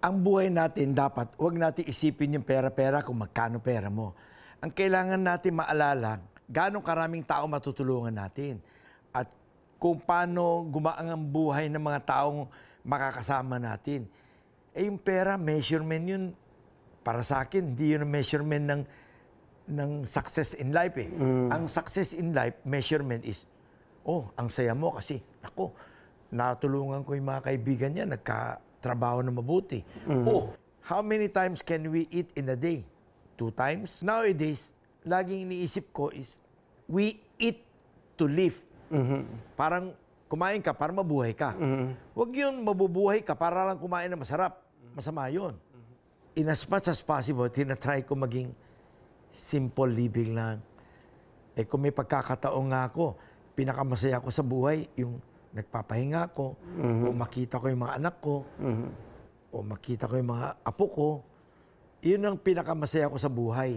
ang buhay natin dapat, huwag natin isipin yung pera-pera kung magkano pera mo. Ang kailangan natin maalala, gaano karaming tao matutulungan natin. At kung paano gumaang ang buhay ng mga taong makakasama natin. Eh yung pera, measurement yun, para sa akin, hindi yun ang measurement ng success in life eh. Ang success in life, measurement is, oh, ang saya mo kasi, ako, natulungan ko yung mga kaibigan niya, nagka-trabaho na mabuti. Oh, how many times can we eat in a day? 2 times? Nowadays, laging iniisip ko is, we eat to live. Parang kumain ka para mabuhay ka. Huwag yun, mabubuhay ka para lang kumain na masarap. Masama yun. In as much as possible, tinatry ko maging simple living lang. Eh kung may pagkakataon nga ako, pinakamasaya ko sa buhay, yung nagpapahinga ko, o makita ko yung mga anak ko, o makita ko yung mga apo ko, yun ang pinakamasaya ko sa buhay.